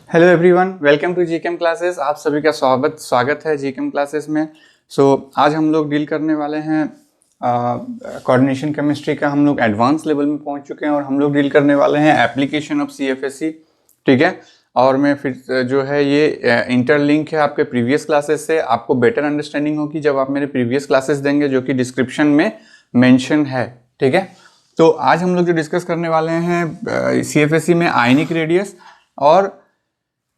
Hello everyone, welcome to जीकेम classes. आप सभी का स्वागत है जीकेम क्लासेस में। आज हम लोग डील करने वाले हैं कोऑर्डिनेशन केमिस्ट्री का। हम लोग एडवांस लेवल में पहुंच चुके हैं और हम लोग डील करने वाले हैं एप्लीकेशन ऑफ सीएफएससी। ठीक है, और मैं फिर जो है ये इंटरलिंक है आपके प्रीवियस क्लासेस से। आपको बेटर अंडरस्टैंडिंग होगी जब आप मेरे प्रीवियस क्लासेस देंगे, जो कि डिस्क्रिप्शन में मेंशन है। ठीक है, तो आज हम लोग जो डिस्कस करने वाले हैं सीएफएससी में आयनिक रेडियस, और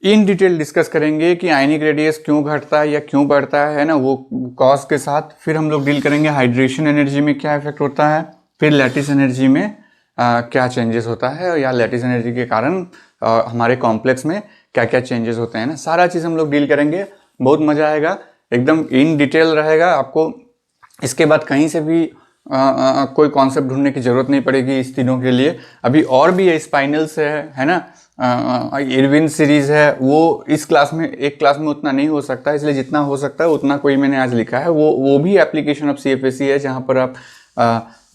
इन डिटेल डिस्कस करेंगे कि आयनिक रेडियस क्यों घटता है या क्यों बढ़ता है ना, वो कॉज के साथ। फिर हम लोग डील करेंगे हाइड्रेशन एनर्जी में क्या इफेक्ट होता है, फिर लैटिस एनर्जी में क्या चेंजेस होता है, या लैटिस एनर्जी के कारण हमारे कॉम्प्लेक्स में क्या क्या चेंजेस होते हैं ना, सारा चीज़ हम लोग डील करेंगे। बहुत मज़ा आएगा, एकदम इन डिटेल रहेगा। आपको इसके बाद कहीं से भी कोई कॉन्सेप्ट ढूंढने की जरूरत नहीं पड़ेगी इस तीनों के लिए। अभी और भी है, स्पाइनल्स है ना, इरविन सीरीज है, वो इस क्लास में एक क्लास में उतना नहीं हो सकता, इसलिए जितना हो सकता है उतना कोई मैंने आज लिखा है। वो भी एप्लीकेशन ऑफ सीएफएससी है, जहाँ पर आप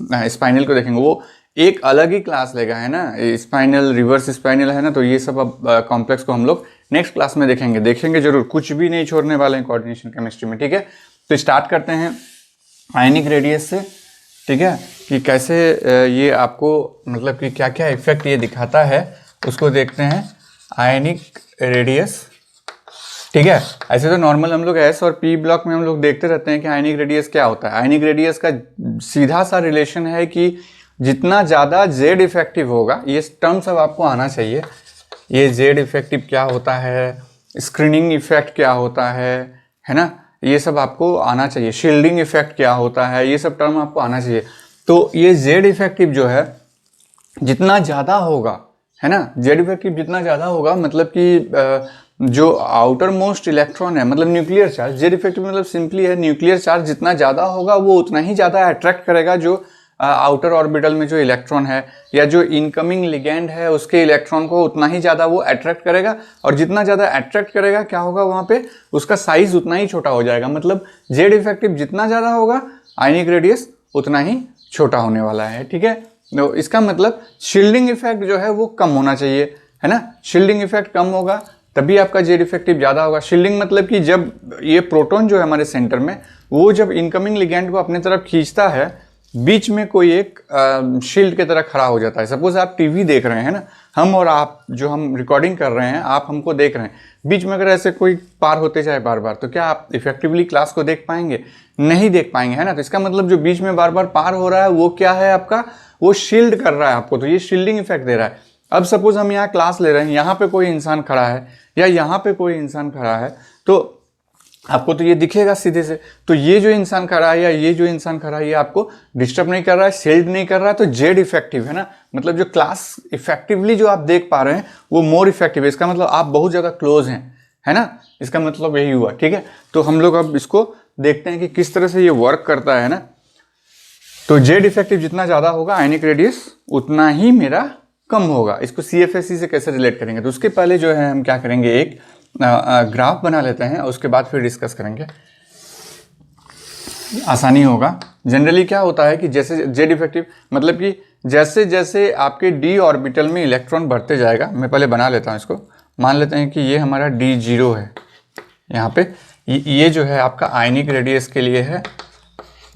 स्पाइनल को देखेंगे। वो एक अलग ही क्लास लेगा, है ना, स्पाइनल, रिवर्स स्पाइनल, है ना। तो ये सब अब कॉम्प्लेक्स को हम लोग नेक्स्ट क्लास में देखेंगे जरूर, कुछ भी नहीं छोड़ने वाले हैं कोऑर्डिनेशन केमिस्ट्री में। ठीक है, तो स्टार्ट करते हैं आयनिक रेडियस से। ठीक है, कि कैसे ये आपको मतलब कि क्या क्या इफेक्ट ये दिखाता है, उसको देखते हैं। आयनिक रेडियस, ठीक है, ऐसे तो नॉर्मल हम लोग एस और पी ब्लॉक में हम लोग देखते रहते हैं कि आयनिक रेडियस क्या होता है। आयनिक रेडियस का सीधा सा रिलेशन है कि जितना ज़्यादा जेड इफेक्टिव होगा, ये टर्म सब आपको आना चाहिए। ये जेड इफेक्टिव क्या होता है, स्क्रीनिंग इफेक्ट क्या होता है ना, ये सब आपको आना चाहिए। शील्डिंग इफेक्ट क्या होता है, ये सब टर्म आपको आना चाहिए। तो ये जेड इफेक्टिव जो है जितना ज़्यादा होगा, है ना, जेड इफेक्टिव जितना ज़्यादा होगा, मतलब कि जो आउटर मोस्ट इलेक्ट्रॉन है, मतलब न्यूक्लियर चार्ज, जेड इफेक्टिव मतलब सिंपली है न्यूक्लियर चार्ज जितना ज़्यादा होगा वो उतना ही ज़्यादा अट्रैक्ट करेगा जो आउटर ऑर्बिटल में जो इलेक्ट्रॉन है, या जो इनकमिंग लिगेंड है उसके इलेक्ट्रॉन को उतना ही ज़्यादा वो अट्रैक्ट करेगा। और जितना ज़्यादा अट्रैक्ट करेगा क्या होगा, वहाँ पे उसका साइज उतना ही छोटा हो जाएगा। मतलब जेड इफेक्टिव जितना ज़्यादा होगा, आयनिक रेडियस उतना ही छोटा होने वाला है। ठीक है, तो इसका मतलब शील्डिंग इफेक्ट जो है वो कम होना चाहिए, है ना। शील्डिंग इफेक्ट कम होगा तभी आपका जेड इफेक्टिव ज़्यादा होगा। शील्डिंग मतलब कि जब ये प्रोटॉन जो है हमारे सेंटर में, वो जब इनकमिंग लिगेंड को अपने तरफ खींचता है, बीच में कोई एक शील्ड की तरह खड़ा हो जाता है। सपोज आप टीवी देख रहे हैं ना, हम और आप जो हम रिकॉर्डिंग कर रहे हैं, आप हमको देख रहे हैं, बीच में अगर ऐसे कोई पार होते जाए बार बार, तो क्या आप इफेक्टिवली क्लास को देख पाएंगे? नहीं देख पाएंगे, है ना। तो इसका मतलब जो बीच में बार बार पार हो रहा है वो क्या है आपका, वो शील्ड कर रहा है आपको, तो ये शील्डिंग इफेक्ट दे रहा है। अब सपोज हम यहाँ क्लास ले रहे हैं, यहाँ पे कोई इंसान खड़ा है या यहाँ पे कोई इंसान खड़ा है, तो आपको तो ये दिखेगा सीधे से। तो ये जो इंसान खड़ा है या ये जो इंसान खड़ा है, ये आपको डिस्टर्ब नहीं कर रहा है, शील्ड नहीं कर रहा है, तो जेड इफेक्टिव है ना। मतलब जो क्लास इफेक्टिवली जो आप देख पा रहे हैं वो मोर इफेक्टिव है। इसका मतलब आप बहुत ज़्यादा क्लोज हैं, है ना, इसका मतलब यही हुआ। ठीक है, तो हम लोग अब इसको देखते हैं कि किस तरह से ये वर्क करता है ना। तो जेड इफेक्टिव जितना ज़्यादा होगा, आयनिक रेडियस उतना ही मेरा कम होगा। इसको सीएफएससी से कैसे रिलेट करेंगे, तो उसके पहले जो है हम क्या करेंगे, एक ग्राफ बना लेते हैं, उसके बाद फिर डिस्कस करेंगे, आसानी होगा। जनरली क्या होता है कि जैसे जेड इफेक्टिव मतलब कि जैसे जैसे आपके डी ऑर्बिटल में इलेक्ट्रॉन बढ़ते जाएगा, मैं पहले बना लेता हूँ इसको। मान लेते हैं कि ये हमारा D0 है, यहाँ पे ये जो है आपका आयनिक रेडियस के लिए है।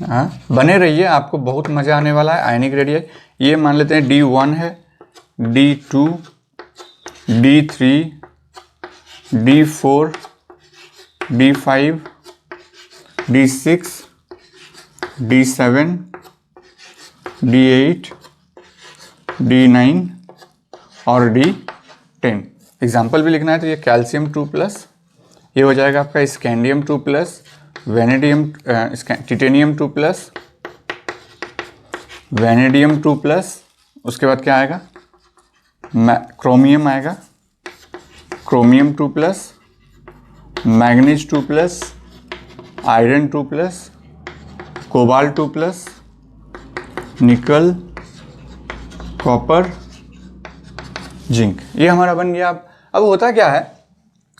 हाँ, बने रहिए, आपको बहुत मज़ा आने वाला है। आयनिक रेडियस ये मान लेते हैं D1 है, D2, D3, D4, D5, D6, D7, D8, D9 और D10। एग्जाम्पल भी लिखना है तो ये कैल्शियम 2+, ये हो जाएगा आपका स्कैंडियम 2+, वेनेडियम टिटेनियम 2+, वेनेडियम 2+, उसके बाद क्या आएगा, क्रोमियम आएगा, क्रोमियम 2+, मैग्नीज 2+, आयरन 2+, कोबाल्ट 2+, निकल, कॉपर, जिंक। ये हमारा बन गया। अब होता क्या है,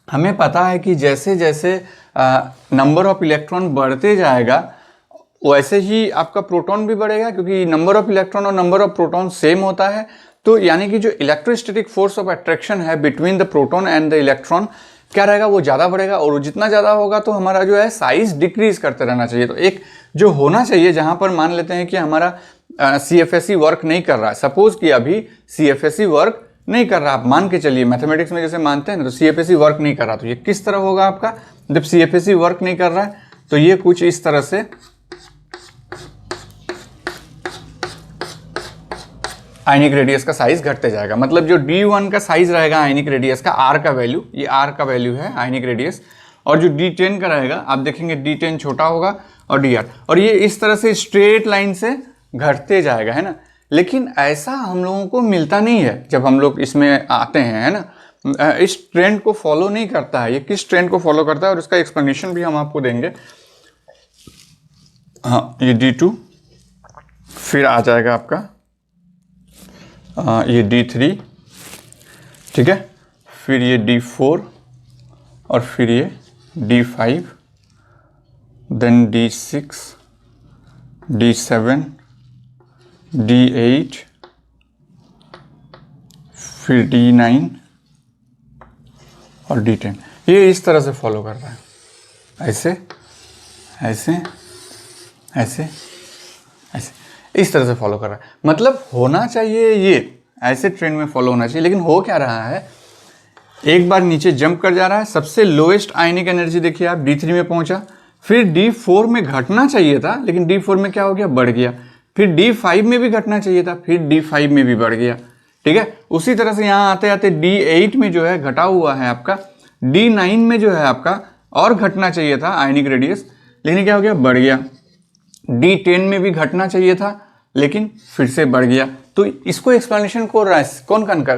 हमें पता है कि जैसे जैसे नंबर ऑफ इलेक्ट्रॉन बढ़ते जाएगा वैसे ही आपका प्रोटॉन भी बढ़ेगा, क्योंकि नंबर ऑफ इलेक्ट्रॉन और नंबर ऑफ प्रोटॉन सेम होता है। तो यानी कि जो इलेक्ट्रोस्टैटिक फोर्स ऑफ अट्रैक्शन है between the proton and the electron क्या रहेगा, वो ज़्यादा बढ़ेगा, और जितना ज़्यादा होगा तो हमारा जो है साइज डिक्रीज करते रहना चाहिए। तो एक जो होना चाहिए, जहाँ पर मान लेते हैं कि हमारा CFSE वर्क नहीं कर रहा है, सपोज कि अभी CFSE वर्क नहीं कर रहा, आप मान के चलिए, मैथमेटिक्स में जैसे मानते हैं ना, तो CFSE वर्क नहीं कर रहा, तो ये किस तरह होगा आपका, जब CFSE वर्क नहीं कर रहा है तो ये कुछ इस तरह से आयनिक रेडियस का साइज घटते जाएगा। मतलब जो D1 का साइज रहेगा आयनिक रेडियस का, R का वैल्यू, ये R का वैल्यू है आयनिक रेडियस, और जो D10 का रहेगा आप देखेंगे D10 छोटा होगा और DR, और ये इस तरह से स्ट्रेट लाइन से घटते जाएगा, है ना। लेकिन ऐसा हम लोगों को मिलता नहीं है जब हम लोग इसमें आते हैं, है ना। इस ट्रेंड को फॉलो नहीं करता है। ये किस ट्रेंड को फॉलो करता है और इसका एक्सप्लेनेशन भी हम आपको देंगे। हाँ, ये D2, फिर आ जाएगा आपका ये D3, ठीक है, फिर ये D4 और फिर ये D5, then D6, D7, D8, फिर D9 और D10। ये इस तरह से फॉलो कर रहा है, ऐसे ऐसे ऐसे ऐसे, इस तरह से फॉलो कर रहा है। मतलब होना चाहिए ये ऐसे ट्रेंड में फॉलो होना चाहिए, लेकिन हो क्या रहा है, एक बार नीचे जंप कर जा रहा है। सबसे लोएस्ट आयनिक एनर्जी देखिए आप D3 में पहुंचा, फिर D4 में घटना चाहिए था, लेकिन D4 में क्या हो गया, बढ़ गया। फिर D5 में भी घटना चाहिए था, फिर D5 में भी बढ़ गया, ठीक है। उसी तरह से यहाँ आते आते D8 में जो है घटा हुआ है आपका, D9 में जो है आपका और घटना चाहिए था आयनिक रेडियस, लेकिन क्या हो गया, बढ़ गया। D10 में भी घटना चाहिए था, लेकिन फिर से बढ़ गया। तो इसको एक्सप्लेनेशन कौन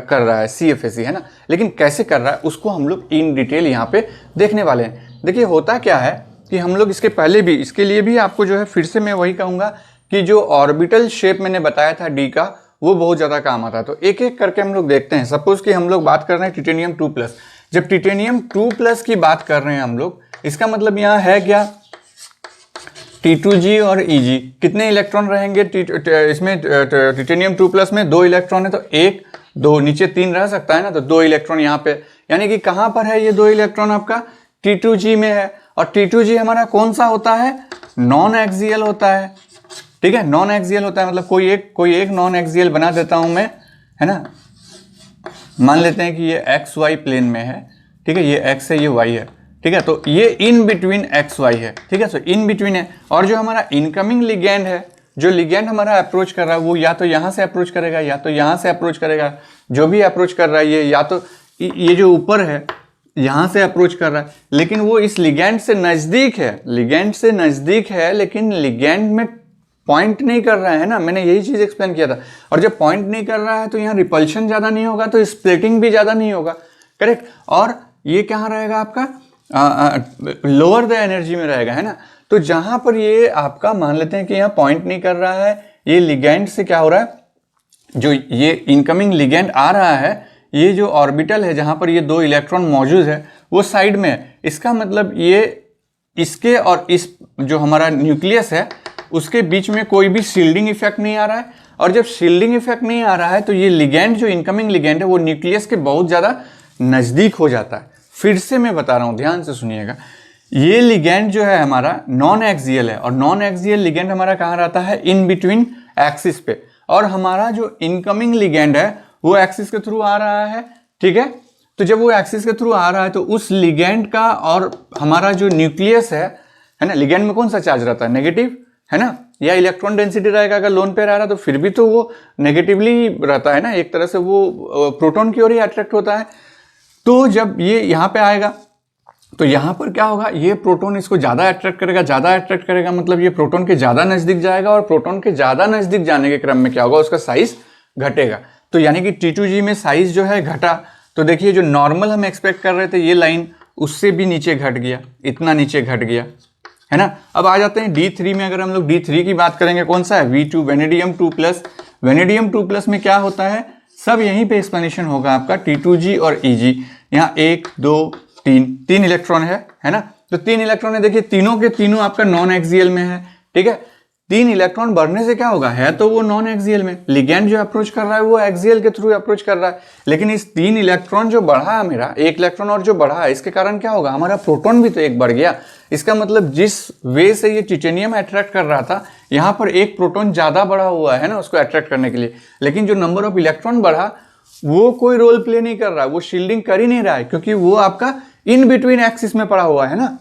कर रहा है, CFSE, है ना। लेकिन कैसे कर रहा है उसको हम लोग इन डिटेल यहाँ पे देखने वाले हैं। देखिए होता क्या है कि हम लोग इसके पहले भी, इसके लिए भी आपको जो है फिर से मैं वही कहूँगा कि जो ऑर्बिटल शेप मैंने बताया था D का, वो बहुत ज़्यादा काम आता है। तो एक एक करके हम लोग देखते हैं। सपोज कि हम लोग बात कर रहे हैं टिटेनियम 2+। जब टिटेनियम 2+ की बात कर रहे हैं हम लोग, इसका मतलब यहाँ है क्या, T2G और EG कितने इलेक्ट्रॉन रहेंगे इसमें, टिटेनियम 2+ में 2 इलेक्ट्रॉन है, तो 1 2 नीचे 3 रह सकता है ना, तो 2 इलेक्ट्रॉन यहाँ पे, यानी कि कहाँ पर है ये 2 इलेक्ट्रॉन आपका, T2G में है। और T2G हमारा कौन सा होता है, नॉन एक्सियल होता है, ठीक है, नॉन एक्सियल होता है। मतलब कोई एक नॉन एक्सियल बना देता हूं मैं, है ना। मान लेते हैं कि ये XY प्लेन में है, ठीक है, ये X है, ये Y है, ठीक है, तो ये इन बिटवीन XY है, ठीक है, सो इन बिटवीन है। और जो हमारा इनकमिंग लिगेंड है, जो लिगेंड हमारा अप्रोच कर रहा है, वो या तो यहाँ से अप्रोच करेगा या तो यहाँ से अप्रोच करेगा। जो भी अप्रोच कर रहा है ये, या तो ये जो ऊपर है यहाँ से अप्रोच कर रहा है, लेकिन वो इस लिगेंड से नज़दीक है, लिगेंड से नज़दीक है, लेकिन लिगेंड में पॉइंट नहीं कर रहा है ना। मैंने यही चीज़ एक्सप्लेन किया था। और जब पॉइंट नहीं कर रहा है तो यहाँ रिपल्शन ज़्यादा नहीं होगा, तो स्प्लिटिंग भी ज़्यादा नहीं होगा, करेक्ट। और ये कहाँ रहेगा आपका, लोअर द एनर्जी में रहेगा, है ना। तो जहाँ पर ये आपका मान लेते हैं कि यहाँ पॉइंट नहीं कर रहा है, ये लिगेंड से क्या हो रहा है, जो ये इनकमिंग लिगेंड आ रहा है, ये जो ऑर्बिटल है जहाँ पर ये 2 इलेक्ट्रॉन मौजूद है, वो साइड में है। इसका मतलब ये इसके और इस जो हमारा न्यूक्लियस है उसके बीच में कोई भी शील्डिंग इफेक्ट नहीं आ रहा है। और जब शील्डिंग इफेक्ट नहीं आ रहा है तो ये लिगेंड, जो इनकमिंग लिगेंड है, वो न्यूक्लियस के बहुत ज़्यादा नज़दीक हो जाता है। फिर से मैं बता रहा हूँ, ध्यान से सुनिएगा। ये लिगेंड जो है हमारा नॉन एक्सियल है, और नॉन एक्सियल लिगेंड हमारा कहाँ रहता है, इन बिटवीन एक्सिस पे। और हमारा जो इनकमिंग लिगेंड है वो एक्सिस के थ्रू आ रहा है, ठीक है। तो जब वो एक्सिस के थ्रू आ रहा है तो उस लिगेंड का और हमारा जो न्यूक्लियस है ना, लिगेंड में कौन सा चार्ज रहता है, नेगेटिव, है ना। या इलेक्ट्रॉन डेंसिटी रहेगा, अगर लोन पेयर आ रहा है तो फिर भी तो वो नेगेटिवली रहता है ना, एक तरह से वो प्रोटॉन की ओर ही अट्रैक्ट होता है। तो जब ये यहाँ पे आएगा तो यहाँ पर क्या होगा, ये प्रोटॉन इसको ज़्यादा अट्रैक्ट करेगा, मतलब ये प्रोटॉन के ज़्यादा नज़दीक जाएगा, और प्रोटॉन के ज़्यादा नज़दीक जाने के क्रम में क्या होगा, उसका साइज घटेगा। तो यानी कि T2G में साइज जो है घटा। तो देखिए जो नॉर्मल हम एक्सपेक्ट कर रहे थे, ये लाइन उससे भी नीचे घट गया, इतना नीचे घट गया, है ना। अब आ जाते हैं D3 में। अगर हम लोग D3 की बात करेंगे, कौन सा है, V2, वेनेडियम 2+। वेनेडियम 2+ में क्या होता है, सब यहीं पे एक्सप्लेनेशन होगा आपका, T2G और EG। यहाँ 1 2 3 इलेक्ट्रॉन है ना। तो 3 इलेक्ट्रॉन है, देखिए तीनों के तीनों आपका नॉन एक्सियल में है, ठीक है। 3 इलेक्ट्रॉन बढ़ने से क्या होगा, है तो वो नॉन एक्सियल में, लिगैंड जो अप्रोच कर रहा है वो एक्सियल के थ्रू अप्रोच कर रहा है, लेकिन इस 3 इलेक्ट्रॉन जो बढ़ा है मेरा, 1 इलेक्ट्रॉन और जो बढ़ा है, इसके कारण क्या होगा, हमारा प्रोटॉन भी तो एक बढ़ गया। इसका मतलब जिस वे से ये टिटेनियम अट्रैक्ट कर रहा था, यहाँ पर एक प्रोटॉन ज्यादा बढ़ा हुआ है ना उसको अट्रैक्ट करने के लिए, लेकिन जो नंबर ऑफ इलेक्ट्रॉन बढ़ा वो कोई रोल प्ले नहीं कर रहा है, वो शील्डिंग कर ही नहीं रहा है, क्योंकि वो आपका इन बिटवीन एक्सिस में पड़ा हुआ है ना।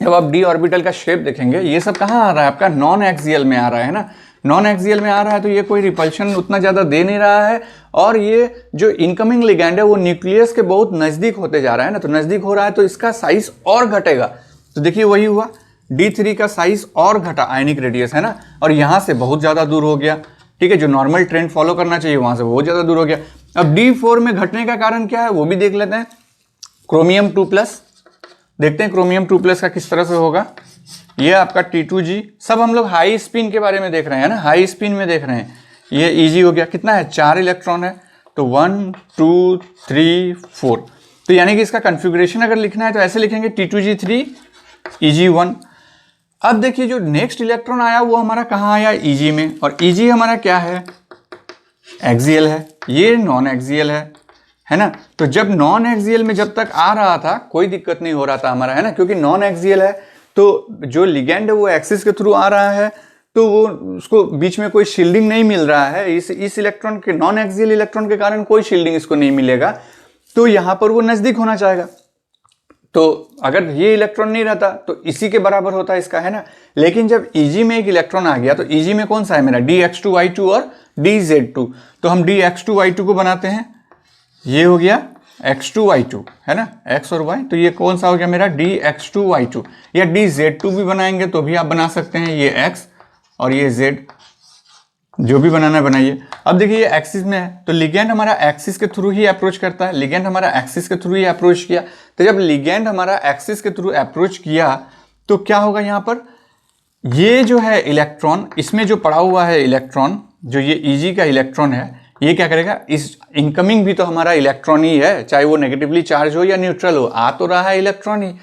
जब आप डी ऑर्बिटल का शेप देखेंगे, ये सब कहाँ आ रहा है, आपका नॉन एक्सियल में आ रहा है ना, नॉन एक्सियल में आ रहा है, तो ये कोई रिपल्शन उतना ज्यादा दे नहीं रहा है, और ये जो इनकमिंग लिगैंड है वो न्यूक्लियस के बहुत नजदीक होते जा रहा है ना, तो नजदीक हो रहा है तो इसका साइज और घटेगा। तो देखिए वही हुआ, D3 का साइज और घटा, आयनिक रेडियस है ना, और यहां से बहुत ज्यादा दूर हो गया, ठीक है, जो नॉर्मल ट्रेंड फॉलो करना चाहिए वहां से बहुत ज्यादा दूर हो गया। अब D4 में घटने का कारण क्या है वो भी देख लेते हैं। क्रोमियम 2+, देखते हैं क्रोमियम 2+ का किस तरह से होगा। ये आपका T2G, सब हम लोग हाई स्पिन के बारे में देख रहे हैं ना, हाई स्पिन में देख रहे हैं। ये Eg हो गया, कितना है, 4 इलेक्ट्रॉन है, तो 1 2 3 4, तो यानी कि इसका कॉन्फ़िगरेशन अगर लिखना है तो ऐसे लिखेंगे T2G3 Eg1। अब देखिए जो नेक्स्ट इलेक्ट्रॉन आया वो हमारा कहाँ आया, Eg में, और Eg हमारा क्या है, एक्सियल है, ये नॉन एक्सियल है ना। तो जब नॉन एक्सियल में जब तक आ रहा था कोई दिक्कत नहीं हो रहा था हमारा, है ना, क्योंकि नॉन एक्सियल है तो जो लिगैंड है वो एक्सिस के थ्रू आ रहा है, तो वो उसको बीच में कोई शील्डिंग नहीं मिल रहा है, इस इलेक्ट्रॉन के, नॉन एक्सियल इलेक्ट्रॉन के कारण कोई शील्डिंग इसको नहीं मिलेगा, तो यहां पर वो नजदीक होना चाहेगा। तो अगर ये इलेक्ट्रॉन नहीं रहता तो इसी के बराबर होता है इसका, है ना। लेकिन जब Eg में एक इलेक्ट्रॉन आ गया तो Eg में कौन सा है मेरा, Dx2Y2 और Dz2, तो हम Dx2Y2 को बनाते हैं, ये हो गया X2Y2, है ना, X और Y, तो ये कौन सा हो गया मेरा Dx2Y2, या Dz2 भी बनाएंगे तो भी आप बना सकते हैं, ये X और ये Z, जो भी बनाना है बनाइए। अब देखिए ये एक्सिस में है तो लिगैंड हमारा एक्सिस के थ्रू ही अप्रोच करता है, लिगैंड हमारा एक्सिस के थ्रू ही अप्रोच किया, तो जब लिगैंड हमारा एक्सिस के थ्रू अप्रोच किया तो क्या होगा, यहाँ पर ये जो है इलेक्ट्रॉन, इसमें जो पड़ा हुआ है इलेक्ट्रॉन, जो ये Eg का इलेक्ट्रॉन है, ये क्या करेगा, इस इनकमिंग भी तो हमारा इलेक्ट्रॉन ही है, चाहे वो नेगेटिवली चार्ज हो या न्यूट्रल हो, आ तो रहा है इलेक्ट्रॉन ही,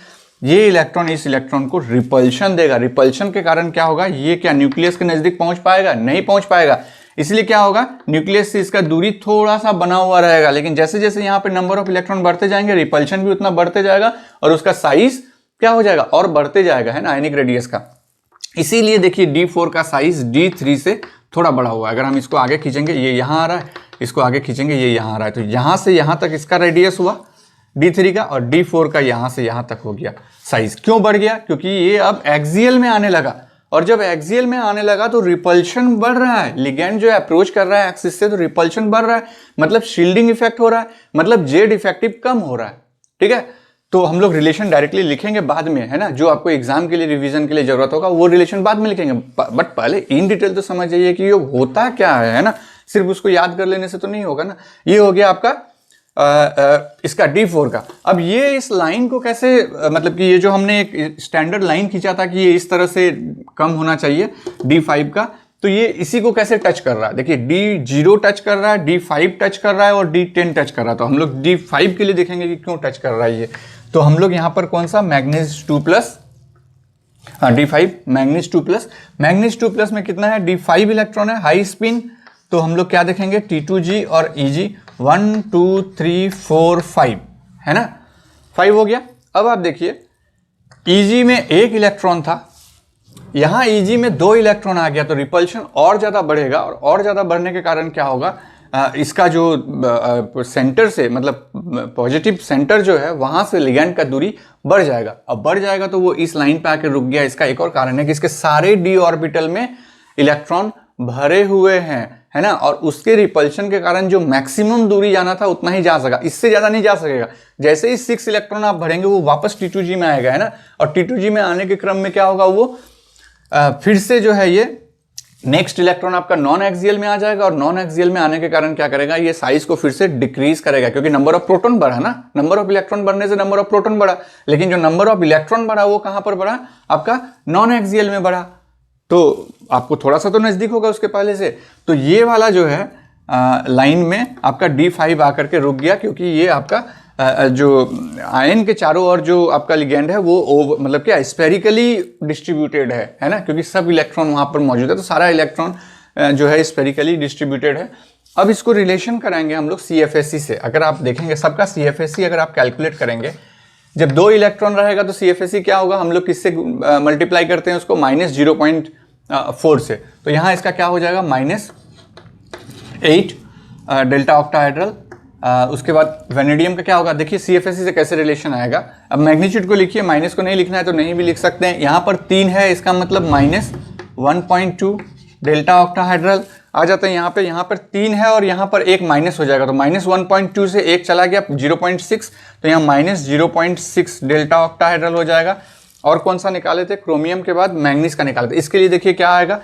ये इलेक्ट्रॉन इस इलेक्ट्रॉन को रिपल्शन देगा। रिपल्शन के कारण क्या होगा, ये क्या न्यूक्लियस के नजदीक पहुंच पाएगा, नहीं पहुंच पाएगा, इसलिए क्या होगा, न्यूक्लियस से इसका दूरी थोड़ा सा बना हुआ रहेगा, लेकिन जैसे जैसे यहाँ पे नंबर ऑफ इलेक्ट्रॉन बढ़ते जाएंगे रिपल्शन भी उतना बढ़ते जाएगा और उसका साइज क्या हो जाएगा, और बढ़ते जाएगा, है ना, आयनिक रेडियस का। इसीलिए देखिए D4 का साइज D3 से थोड़ा बड़ा हुआ है। अगर हम इसको आगे खींचेंगे, ये यहाँ आ रहा है, इसको आगे खींचेंगे, ये यहाँ आ रहा है, तो यहाँ से यहाँ तक इसका रेडियस हुआ D3 का, और D4 का यहाँ से यहाँ तक हो गया साइज। क्यों बढ़ गया, क्योंकि ये अब एक्सियल में आने लगा, और जब एक्सियल में आने लगा तो रिपल्शन बढ़ रहा है, लिगैंड जो अप्रोच कर रहा है एक्सिस से, तो रिपल्शन बढ़ रहा है, मतलब शील्डिंग इफेक्ट हो रहा है, मतलब जेड इफेक्टिव कम हो रहा है, ठीक है। तो हम लोग रिलेशन डायरेक्टली लिखेंगे बाद में, है ना, जो आपको एग्जाम के लिए रिवीजन के लिए जरूरत होगा वो रिलेशन बाद में लिखेंगे, बट पहले इन डिटेल तो समझ जाइए कि ये होता क्या है ना, सिर्फ उसको याद कर लेने से तो नहीं होगा ना। ये हो गया आपका इसका D4 का। अब ये इस लाइन को कैसे, मतलब कि ये जो हमने एक स्टैंडर्ड लाइन खींचा था कि ये इस तरह से कम होना चाहिए D5 का, तो ये इसी को कैसे टच कर रहा है, देखिए D0 टच कर रहा है, D5 टच कर रहा है और D10 टच कर रहा है। तो हम लोग D5 के लिए देखेंगे कि क्यों टच कर रहा है ये, तो हम लोग यहाँ पर कौन सा, मैग्नीज 2+, हाँ D5 मैग्नीज 2+, मैग्नीज 2+ में कितना है, D5 इलेक्ट्रॉन है, हाई स्पिन, तो हम लोग क्या देखेंगे, T2G और Eg 1 2 3 4 5, है ना, 5 हो गया। अब आप देखिए Eg में एक इलेक्ट्रॉन था, यहां Eg में 2 इलेक्ट्रॉन आ गया, तो रिपल्शन और ज्यादा बढ़ेगा, और ज्यादा बढ़ने के कारण क्या होगा, इसका जो सेंटर से, मतलब पॉजिटिव सेंटर जो है वहां से लिगैंड का दूरी बढ़ जाएगा। अब बढ़ जाएगा तो वो इस लाइन पे आके रुक गया। इसका एक और कारण है कि इसके सारे d ऑर्बिटल में इलेक्ट्रॉन भरे हुए हैं, है ना, और उसके रिपल्शन के कारण जो मैक्सिमम दूरी जाना था उतना ही जा सका, इससे ज्यादा नहीं जा सकेगा। जैसे ही 6 इलेक्ट्रॉन आप भरेंगे वो वापस T2G में आएगा, है ना, और T2G में आने के क्रम में क्या होगा, वो फिर से जो है ये नेक्स्ट इलेक्ट्रॉन आपका नॉन एक्सियल में आ जाएगा, और नॉन एक्सियल में आने के कारण क्या करेगा, ये साइज को फिर से डिक्रीज करेगा, क्योंकि नंबर ऑफ प्रोटॉन बढ़ा ना, नंबर ऑफ इलेक्ट्रॉन बढ़ने से नंबर ऑफ प्रोटॉन बढ़ा, लेकिन जो नंबर ऑफ इलेक्ट्रॉन बढ़ा वो कहां पर बढ़ा, आपका नॉन एक्सियल में बढ़ा, तो आपको थोड़ा सा तो नजदीक होगा उसके पहले से। तो ये वाला जो है लाइन में आपका D5 आकर के रुक गया, क्योंकि ये आपका जो आयन के चारों ओर जो आपका लिगेंड है वो मतलब क्या स्फेरिकली डिस्ट्रीब्यूटेड है ना, क्योंकि सब इलेक्ट्रॉन वहाँ पर मौजूद है, तो सारा इलेक्ट्रॉन जो है स्फेरिकली डिस्ट्रीब्यूटेड है। अब इसको रिलेशन कराएंगे हम लोग CFSE से। अगर आप देखेंगे सबका CFSE अगर आप कैलकुलेट करेंगे, जब 2 इलेक्ट्रॉन रहेगा तो CFSE क्या होगा, हम लोग किससे मल्टीप्लाई करते हैं उसको, -0.4 से। तो यहाँ इसका क्या हो जाएगा, -8 डेल्टा ऑक्टाहेड्रल। उसके बाद वेनेडियम का क्या होगा, देखिए CFSE से कैसे रिलेशन आएगा। अब मैग्नीट्यूड को लिखिए, माइनस को नहीं लिखना है तो नहीं भी लिख सकते हैं। यहाँ पर 3 है, इसका मतलब -1.2 डेल्टा ऑक्टाहेड्रल आ जाता है। यहाँ पर 3 है और यहाँ पर एक माइनस हो जाएगा, तो -1.2 से एक चला गया 0.6, तो यहाँ -0.6 डेल्टा ऑक्टाहेड्रल हो जाएगा। और कौन सा निकाले थे, क्रोमियम के बाद मैंगनीज का निकाले थे। इसके लिए देखिए क्या आएगा,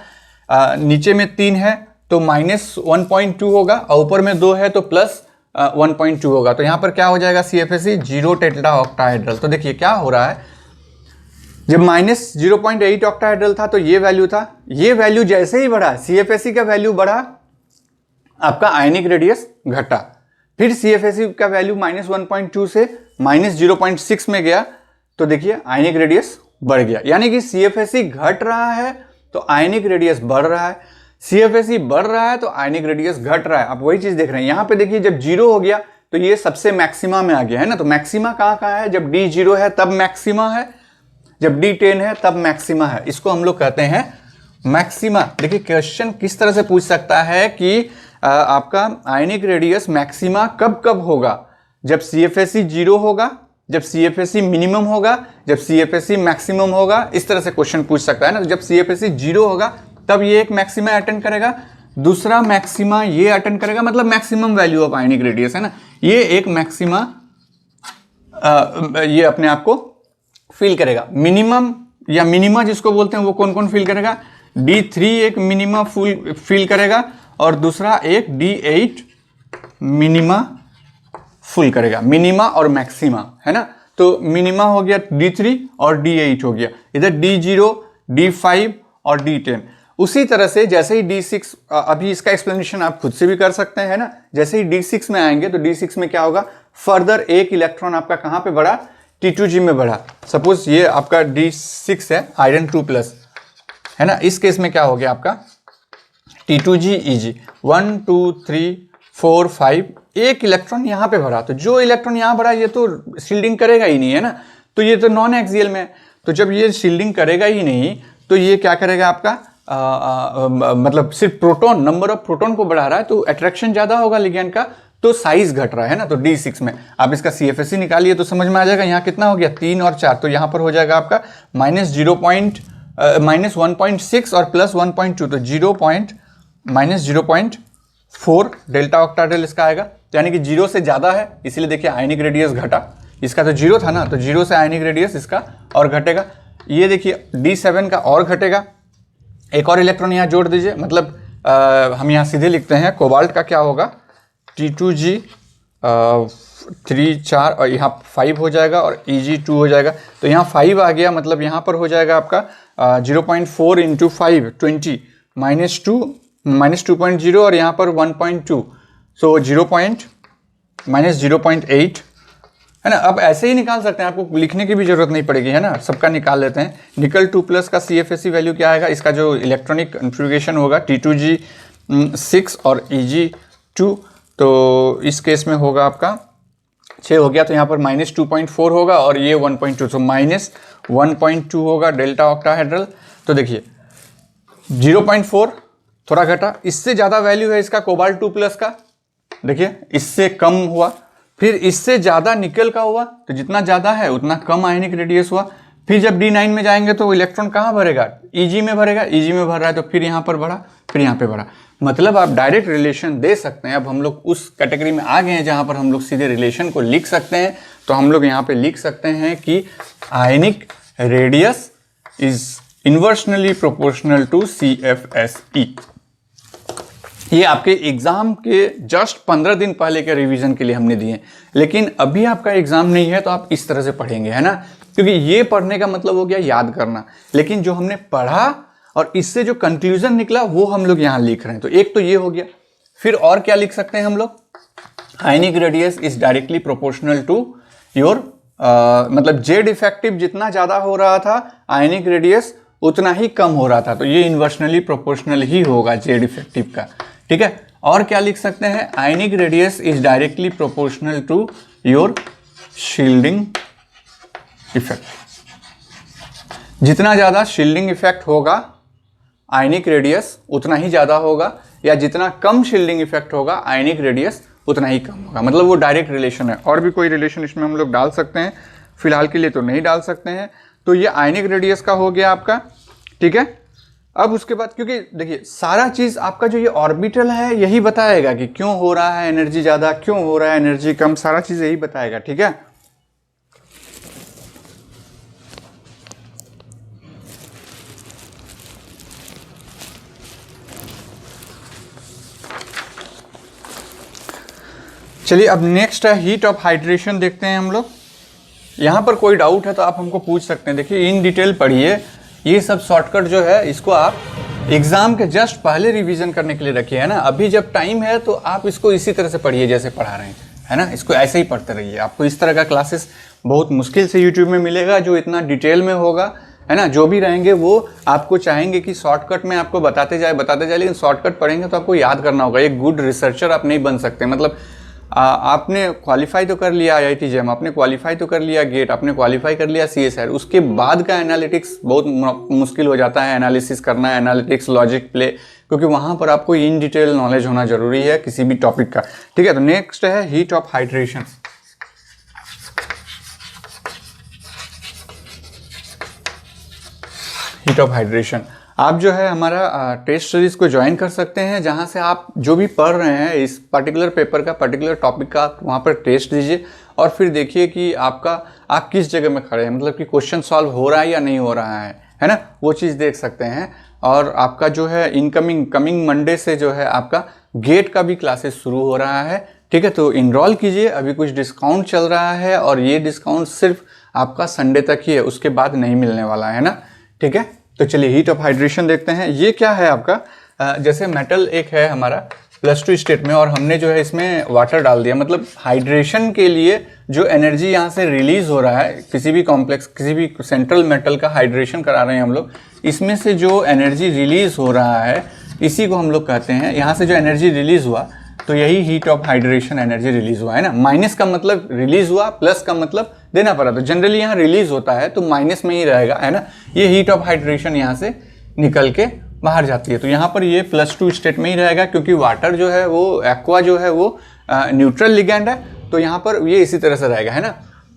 नीचे में 3 है तो -1.2 होगा, और ऊपर में 2 है तो +1.2 होगा। तो यहाँ पर क्या हो जाएगा, CFSE 0 डेल्टा ऑक्टाहेड्रल। तो देखिए क्या हो रहा है, जब -0.8 ऑक्टाहेड्रल था तो ये वैल्यू था, ये वैल्यू जैसे ही बढ़ा, CFSE का वैल्यू बढ़ा, आपका आयनिक रेडियस घटा। फिर CFSE का वैल्यू -1.2 से -0.6 में गया, तो देखिए आयनिक रेडियस बढ़ गया। यानी कि CFSE घट रहा है तो आयनिक रेडियस बढ़ रहा है, CFSE बढ़ रहा है तो आयनिक रेडियस घट रहा है। आप वही चीज देख रहे हैं, यहाँ पे देखिए जब 0 हो गया तो ये सबसे मैक्सिमा में आ गया है ना। तो मैक्सिमा कहाँ है, जब D 0 है तब मैक्सिमा है, जब D 10 है तब मैक्सिमा है। इसको हम लोग कहते हैं मैक्सिमा। देखिए क्वेश्चन किस तरह से पूछ सकता है कि आपका आयनिक रेडियस मैक्सिमा कब कब होगा, जब CFSE 0 होगा, जब CFSE मिनिमम होगा, जब CFSE मैक्सिमम होगा। इस तरह से क्वेश्चन पूछ सकता है ना। तो जब CFSE 0 होगा तब ये एक मैक्सिमा अटेंड करेगा, दूसरा मैक्सिमा ये अटेंड करेगा, मतलब maximum value of ionic radius है ना। ये एक मैक्सिमा ये अपने आप को फील करेगा। मिनिमम या मिनिमा जिसको बोलते हैं वो कौन कौन फील करेगा, D3 एक मिनिमा फील करेगा और दूसरा एक D8 मिनिमा फुल करेगा। मिनिमा और मैक्सिमा है ना। तो मिनिमा हो गया D3 और D8 हो गया, इधर D0, D5 और D10। उसी तरह से जैसे ही D6, अभी इसका एक्सप्लेनेशन आप खुद से भी कर सकते हैं ना। जैसे ही D6 में आएंगे तो D6 में क्या होगा, फर्दर एक इलेक्ट्रॉन आपका कहां पे बढ़ा, T2G में बढ़ा। सपोज ये आपका D6 है, आयरन 2+ है ना। इस केस में क्या हो गया आपका T2G EG 1 2 3 4 5, एक इलेक्ट्रॉन यहां पे भरा। तो जो इलेक्ट्रॉन यहां भरा ये तो शील्डिंग करेगा ही नहीं है ना, तो ये तो नॉन एक्सियल में है। तो जब ये शील्डिंग करेगा ही नहीं तो ये क्या करेगा आपका मतलब सिर्फ प्रोटॉन, नंबर ऑफ प्रोटॉन को बढ़ा रहा है, तो अट्रैक्शन ज्यादा होगा लिगेंड का, तो साइज घट रहा है ना। तो D6 में आप इसका CFSE निकालिए तो समझ में आ जाएगा। यहाँ कितना हो गया, 3 और 4, तो यहाँ पर हो जाएगा आपका -1.6 और +1.2, तो -0.4 डेल्टा ऑक्टाहेड्रल इसका आएगा। यानी कि 0 से ज्यादा है, इसीलिए देखिए आयनिक रेडियस घटा। इसका तो 0 था ना, तो 0 से आयनिक रेडियस इसका और घटेगा। ये देखिए D7 का और घटेगा। एक और इलेक्ट्रॉन यहाँ जोड़ दीजिए, मतलब हम यहाँ सीधे लिखते हैं कोबाल्ट का क्या होगा, T2G 3 4 और यहाँ 5 हो जाएगा और EG 2 हो जाएगा। तो यहाँ 5 आ गया, मतलब यहाँ पर हो जाएगा आपका 0.4 × 5 20 -2.0 और यहाँ पर 1.2, सो -0.8 है ना। अब ऐसे ही निकाल सकते हैं, आपको लिखने की भी जरूरत नहीं पड़ेगी है ना, सबका निकाल लेते हैं। निकल 2+ का CFSE वैल्यू क्या आएगा, इसका जो इलेक्ट्रॉनिक कन्फिग्रेशन होगा T2G 6 और EG 2, तो इस केस में होगा आपका 6 हो गया, तो यहाँ पर -2.4 होगा और ये 1.2, तो -1.2 होगा डेल्टा ऑक्टाहेड्रल। तो देखिए 0.4 थोड़ा घटा, इससे ज़्यादा वैल्यू है इसका कोबाल्ट 2+ का, देखिए इससे कम हुआ। फिर इससे ज़्यादा निकल का हुआ, तो जितना ज़्यादा है उतना कम आयनिक रेडियस हुआ। फिर जब D9 में जाएंगे तो इलेक्ट्रॉन कहाँ भरेगा, EG में भरेगा, EG में भर रहा है तो फिर यहाँ पर बढ़ा, फिर यहाँ पे बढ़ा। मतलब आप डायरेक्ट रिलेशन दे सकते हैं। अब हम लोग उस कैटेगरी में आ गए हैं जहाँ पर हम लोग सीधे रिलेशन को लिख सकते हैं। तो हम लोग यहाँ पे लिख सकते हैं कि आयनिक radius is inversely proportional to CFSE। ये आपके एग्जाम के जस्ट 15 दिन पहले के रिवीजन के लिए हमने दिए, लेकिन अभी आपका एग्जाम नहीं है तो आप इस तरह से पढ़ेंगे है ना, क्योंकि ये पढ़ने का मतलब हो गया याद करना। लेकिन जो हमने पढ़ा और इससे जो कंक्लूजन निकला वो हम लोग यहाँ लिख रहे हैं। तो एक तो ये हो गया। फिर और क्या लिख सकते हैं हम लोग, ionic radius is directly proportional to your मतलब जेड इफेक्टिव जितना ज़्यादा हो रहा था आयनिक रेडियस उतना ही कम हो रहा था, तो ये इन्वर्सनली प्रोपोर्शनल ही होगा जेड इफेक्टिव का। ठीक है, और क्या लिख सकते हैं, ionic radius is directly proportional to your shielding effect. जितना ज़्यादा शील्डिंग इफेक्ट होगा आयनिक रेडियस उतना ही ज़्यादा होगा, या जितना कम शील्डिंग इफेक्ट होगा आयनिक रेडियस उतना ही कम होगा। मतलब वो डायरेक्ट रिलेशन है। और भी कोई रिलेशन इसमें हम लोग डाल सकते हैं, फिलहाल के लिए तो नहीं डाल सकते हैं। तो ये आयनिक रेडियस का हो गया आपका। ठीक है, अब उसके बाद क्योंकि देखिए सारा चीज़ आपका जो ये ऑर्बिटल है यही बताएगा कि क्यों हो रहा है एनर्जी ज़्यादा, क्यों हो रहा है एनर्जी कम, सारा चीज़ यही बताएगा। ठीक है, चलिए अब नेक्स्ट है हीट ऑफ हाइड्रेशन देखते हैं हम लोग। यहाँ पर कोई डाउट है तो आप हमको पूछ सकते हैं। देखिए इन डिटेल पढ़िए, ये सब शॉर्टकट जो है इसको आप एग्जाम के जस्ट पहले रिवीजन करने के लिए रखिए, है ना। अभी जब टाइम है तो आप इसको इसी तरह से पढ़िए जैसे पढ़ा रहे हैं, है ना। इसको ऐसे ही पढ़ते रहिए। आपको इस तरह का क्लासेस बहुत मुश्किल से यूट्यूब में मिलेगा जो इतना डिटेल में होगा, है ना। जो भी रहेंगे वो आपको चाहेंगे कि शॉर्टकट में आपको बताते जाए, लेकिन शॉर्टकट पढ़ेंगे तो आपको याद करना होगा। एक गुड रिसर्चर आप नहीं बन सकते। मतलब आपने क्वालिफाई तो कर लिया IIT JEM, आपने क्वालिफाई तो कर लिया गेट, आपने क्वालिफाई कर लिया CSIR, उसके बाद का एनालिटिक्स बहुत मुश्किल हो जाता है। एनालिसिस करना, एनालिटिक्स, लॉजिक प्ले, क्योंकि वहाँ पर आपको इन डिटेल नॉलेज होना जरूरी है किसी भी टॉपिक का। ठीक है, तो नेक्स्ट है heat of hydration. Heat of hydration आप जो है हमारा टेस्ट सीरीज को ज्वाइन कर सकते हैं, जहां से आप जो भी पढ़ रहे हैं इस पर्टिकुलर पेपर का, पर्टिकुलर टॉपिक का, आप वहां पर टेस्ट दीजिए और फिर देखिए कि आप किस जगह में खड़े हैं, मतलब कि क्वेश्चन सॉल्व हो रहा है या नहीं हो रहा है ना, वो चीज़ देख सकते हैं। और आपका जो है कमिंग मंडे से जो है आपका गेट का भी क्लासेस शुरू हो रहा है। ठीक है, तो इनरोल कीजिए, अभी कुछ डिस्काउंट चल रहा है और ये डिस्काउंट सिर्फ आपका संडे तक ही है, उसके बाद नहीं मिलने वाला है ना। ठीक है, तो चलिए हीट ऑफ हाइड्रेशन देखते हैं। ये क्या है आपका, जैसे मेटल एक है हमारा +2 स्टेट में और हमने जो है इसमें वाटर डाल दिया, मतलब हाइड्रेशन के लिए जो एनर्जी यहाँ से रिलीज हो रहा है, किसी भी कॉम्प्लेक्स, किसी भी सेंट्रल मेटल का हाइड्रेशन करा रहे हैं हम लोग, इसमें से जो एनर्जी रिलीज हो रहा है इसी को हम लोग कहते हैं, यहाँ से जो एनर्जी रिलीज हुआ तो यही heat of hydration energy release हुआ, है ना। माइनस का मतलब रिलीज हुआ, प्लस का मतलब देना पड़ा, तो जनरली यहाँ रिलीज होता है तो माइनस में ही रहेगा, है ना। ये हीट ऑफ हाइड्रेशन यहाँ से निकल के बाहर जाती है, तो यहाँ पर ये +2 स्टेट में ही रहेगा, क्योंकि वाटर जो है वो एक्वा जो है वो न्यूट्रल लिगेंड है, तो यहाँ पर ये इसी तरह से रहेगा, है ना।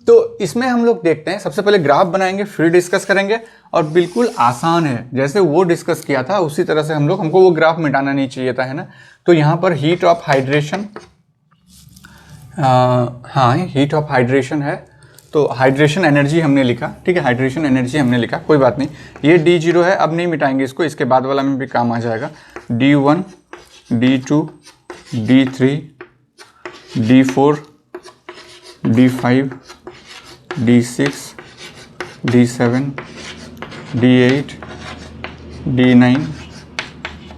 तो इसमें हम लोग देखते हैं, सबसे पहले ग्राफ बनाएंगे फिर डिस्कस करेंगे, और बिल्कुल आसान है, जैसे वो डिस्कस किया था उसी तरह से हम लोग, हमको वो ग्राफ मिटाना नहीं चाहिए था, है ना। तो यहाँ पर हीट ऑफ हाइड्रेशन, हाँ हीट ऑफ हाइड्रेशन है, तो हाइड्रेशन एनर्जी हमने लिखा, ठीक है, हाइड्रेशन एनर्जी हमने लिखा, कोई बात नहीं। ये D0 है, अब नहीं मिटाएंगे इसको, इसके बाद वाला में भी काम आ जाएगा। D1, D2, D3, D4, D5, D6, D7, D8, D9,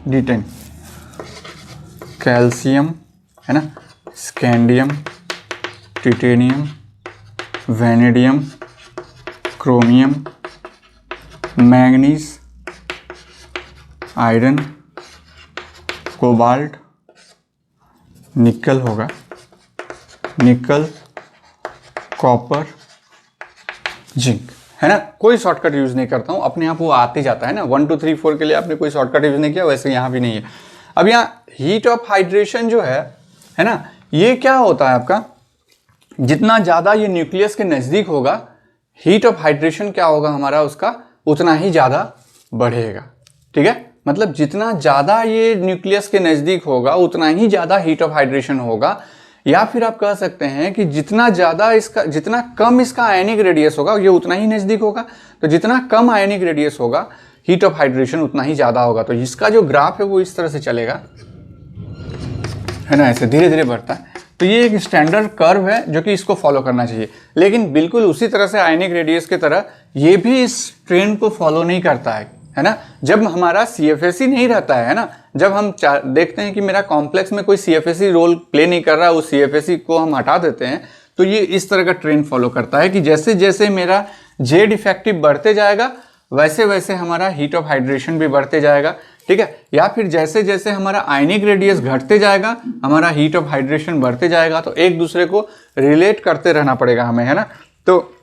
D10, calcium, है ना, scandium, titanium, vanadium, chromium, manganese, iron, cobalt, निकल होगा, निकल, कॉपर, जिंक, है ना। कोई शॉर्टकट यूज नहीं करता हूँ, अपने आप वो आते जाता है ना। 1 2 3 4 के लिए आपने कोई शॉर्टकट यूज नहीं किया, वैसे यहाँ भी नहीं है। अब यहाँ हीट ऑफ हाइड्रेशन जो है ना, ये क्या होता है आपका, जितना ज़्यादा ये न्यूक्लियस के नज़दीक होगा, हीट ऑफ हाइड्रेशन क्या होगा हमारा, उसका उतना ही ज़्यादा बढ़ेगा। ठीक है, मतलब जितना ज़्यादा ये न्यूक्लियस के नज़दीक होगा उतना ही ज़्यादा हीट ऑफ हाइड्रेशन होगा। या फिर आप कह सकते हैं कि जितना कम इसका आयनिक रेडियस होगा ये उतना ही नज़दीक होगा, तो जितना कम आयनिक रेडियस होगा हीट ऑफ हाइड्रेशन उतना ही ज़्यादा होगा। तो इसका जो ग्राफ है वो इस तरह से चलेगा, है ना, ऐसे धीरे धीरे बढ़ता है। तो ये एक स्टैंडर्ड कर्व है जो कि इसको फॉलो करना चाहिए, लेकिन बिल्कुल उसी तरह से आयनिक रेडियस की तरह ये भी इस ट्रेंड को फॉलो नहीं करता है है ना, जब हमारा CFSE नहीं रहता है ना, जब हम देखते हैं कि मेरा कॉम्प्लेक्स में कोई CFSE रोल प्ले नहीं कर रहा, उस CFSE को हम हटा देते हैं, तो ये इस तरह का ट्रेंड फॉलो करता है कि जैसे जैसे मेरा Z डिफेक्टिव बढ़ते जाएगा वैसे वैसे हमारा हीट ऑफ हाइड्रेशन भी बढ़ते जाएगा, ठीक है। या फिर जैसे जैसे हमारा आयनिक रेडियस घटते जाएगा हमारा हीट ऑफ हाइड्रेशन बढ़ते जाएगा। तो एक दूसरे को रिलेट करते रहना पड़ेगा हमें, है ना। तो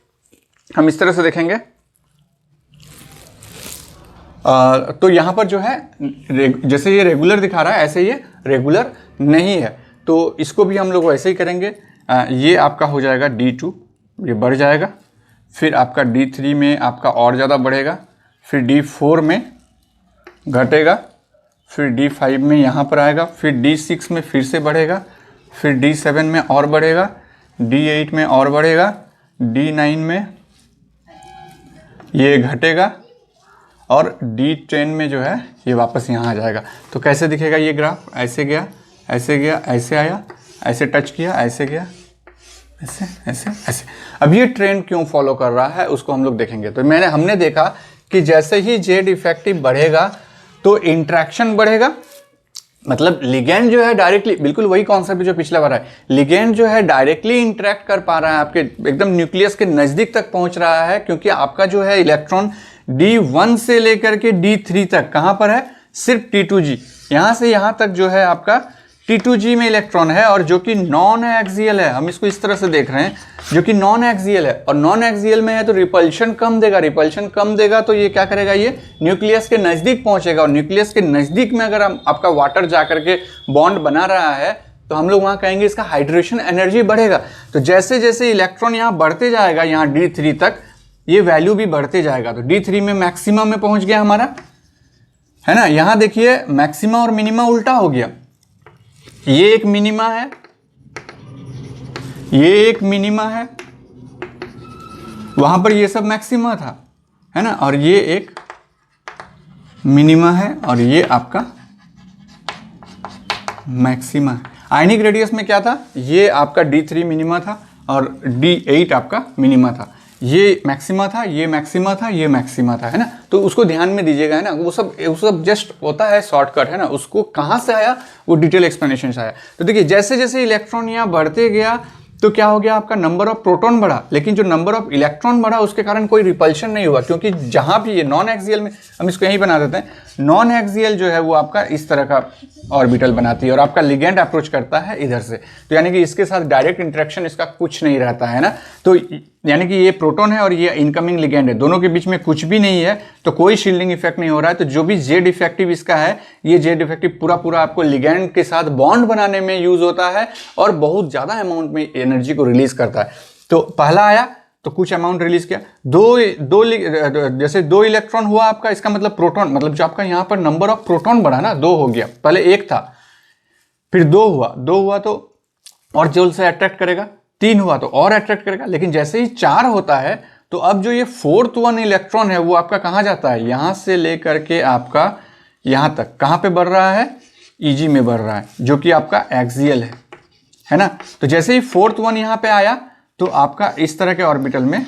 हम इस तरह से देखेंगे। तो यहाँ पर जो है जैसे ये रेगुलर दिखा रहा है ऐसे ये रेगुलर नहीं है, तो इसको भी हम लोग वैसे ही करेंगे। ये आपका हो जाएगा D2, ये बढ़ जाएगा, फिर आपका D3 में आपका और ज़्यादा बढ़ेगा, फिर D4 में घटेगा, फिर D5 में यहाँ पर आएगा, फिर D6 में फिर से बढ़ेगा, फिर D7 में और बढ़ेगा, D8 में और बढ़ेगा, D9 में ये घटेगा और D10 में जो है ये वापस यहाँ आ जाएगा। तो कैसे दिखेगा ये ग्राफ, ऐसे गया, ऐसे गया, ऐसे आया, ऐसे टच किया, ऐसे गया, ऐसे ऐसे ऐसे। अब ये ट्रेंड क्यों फॉलो कर रहा है उसको हम लोग देखेंगे। तो हमने देखा कि जैसे ही Z इफेक्टिव बढ़ेगा तो इंट्रैक्शन बढ़ेगा, मतलब लिगेंड जो है डायरेक्टली, बिल्कुल वही कॉन्सेप्ट जो पिछला बार है, लिगेंड जो है डायरेक्टली इंटरेक्ट कर पा रहा है, आपके एकदम न्यूक्लियस के नज़दीक तक पहुंच रहा है, क्योंकि आपका जो है इलेक्ट्रॉन D1 से लेकर के D3 तक कहाँ पर है, सिर्फ T2G, यहाँ से यहाँ तक जो है आपका T2G में इलेक्ट्रॉन है, और जो कि नॉन एक्सियल है, हम इसको इस तरह से देख रहे हैं, जो कि नॉन एक्सियल है, और नॉन एक्सियल में है तो रिपल्शन कम देगा, रिपल्शन कम देगा तो ये क्या करेगा, ये न्यूक्लियस के नज़दीक पहुंचेगा, और न्यूक्लियस के नज़दीक में अगर आपका वाटर जा करके बॉन्ड बना रहा है तो हम लोग वहाँ कहेंगे इसका हाइड्रेशन एनर्जी बढ़ेगा। तो जैसे जैसे इलेक्ट्रॉन यहाँ बढ़ते जाएगा, यहाँ D3 तक ये वैल्यू भी बढ़ते जाएगा। तो D3 में मैक्सिमम में पहुँच गया हमारा, है ना। यहाँ देखिए मैक्सिमा और मिनिमा उल्टा हो गया, ये एक मिनिमा है, ये एक मिनिमा है, वहां पर ये सब मैक्सिमा था, है ना, और ये एक मिनिमा है, और ये आपका मैक्सिमा है। आयनिक रेडियस में क्या था, ये आपका D3 मिनिमा था और D8 आपका मिनिमा था, ये मैक्सिमा था, ये मैक्सिमा था, ये मैक्सिमा था, है ना। तो उसको ध्यान में दीजिएगा, है ना, वो सब जस्ट होता है शॉर्टकट, है ना। उसको कहाँ से आया वो डिटेल एक्सप्लेनेशन से आया। तो देखिए जैसे जैसे इलेक्ट्रॉन यहाँ बढ़ते गया तो क्या हो गया, आपका नंबर ऑफ प्रोटॉन बढ़ा, लेकिन जो नंबर ऑफ इलेक्ट्रॉन बढ़ा उसके कारण कोई रिपल्शन नहीं हुआ, क्योंकि जहां भी ये नॉन एक्सियल में, हम इसको यहीं बना देते हैं, नॉन एक्सियल जो है वो आपका इस तरह का ऑर्बिटल बनाती है और आपका लिगेंड अप्रोच करता है इधर से, तो यानी कि इसके साथ डायरेक्ट इंटरेक्शन इसका कुछ नहीं रहता है ना। तो यानी कि ये प्रोटॉन है और ये इनकमिंग लिगेंड है, दोनों के बीच में कुछ भी नहीं है, तो कोई शील्डिंग इफेक्ट नहीं हो रहा है। तो जो भी Z इफेक्टिव इसका है, ये Z इफेक्टिव पूरा पूरा आपको लिगेंड के साथ बॉन्ड बनाने में यूज होता है और बहुत ज्यादा अमाउंट में एनर्जी को रिलीज करता है। तो पहला आया तो कुछ अमाउंट रिलीज किया, जैसे 2 इलेक्ट्रॉन हुआ आपका, इसका मतलब प्रोटॉन, मतलब जो आपका यहाँ पर नंबर ऑफ प्रोटॉन बढ़ा ना, 2 हो गया, पहले 1 था फिर 2 हुआ तो और जोल से अट्रैक्ट करेगा, 3 हुआ तो और अट्रैक्ट करेगा, लेकिन जैसे ही 4 होता है तो अब जो ये 4th 1 इलेक्ट्रॉन है वो आपका कहाँ जाता है, यहां से लेकर के आपका यहां तक, कहां पे बढ़ रहा है, Eg में बढ़ रहा है, जो कि आपका एक्सियल है ना। तो जैसे ही 4th 1 यहां पे आया तो आपका इस तरह के ऑर्बिटल में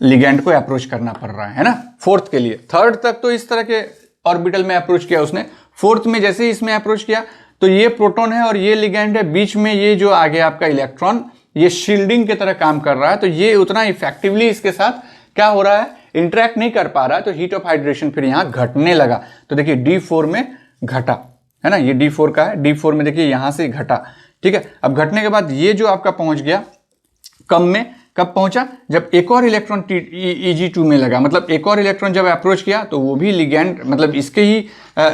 लिगेंड को अप्रोच करना पड़ रहा है ना, 4th के लिए। 3rd तक तो इस तरह के ऑर्बिटल में अप्रोच किया उसने, 4th में जैसे ही इसमें अप्रोच किया तो ये प्रोटॉन है और ये लिगेंड है, बीच में ये जो आ गया आपका इलेक्ट्रॉन, ये शील्डिंग की तरह काम कर रहा है, तो ये उतना इफेक्टिवली इसके साथ क्या हो रहा है, इंटरेक्ट नहीं कर पा रहा है, तो हीट ऑफ हाइड्रेशन फिर यहाँ घटने लगा। तो देखिए D4 में घटा, है ना, ये D4 का है, D4 में देखिए यहां से घटा, ठीक है। अब घटने के बाद ये जो आपका पहुंच गया कम में, कब पहुंचा, जब एक और इलेक्ट्रॉन Eg2 में लगा, मतलब एक और इलेक्ट्रॉन जब अप्रोच किया तो वो भी लिगेंड, मतलब इसके ही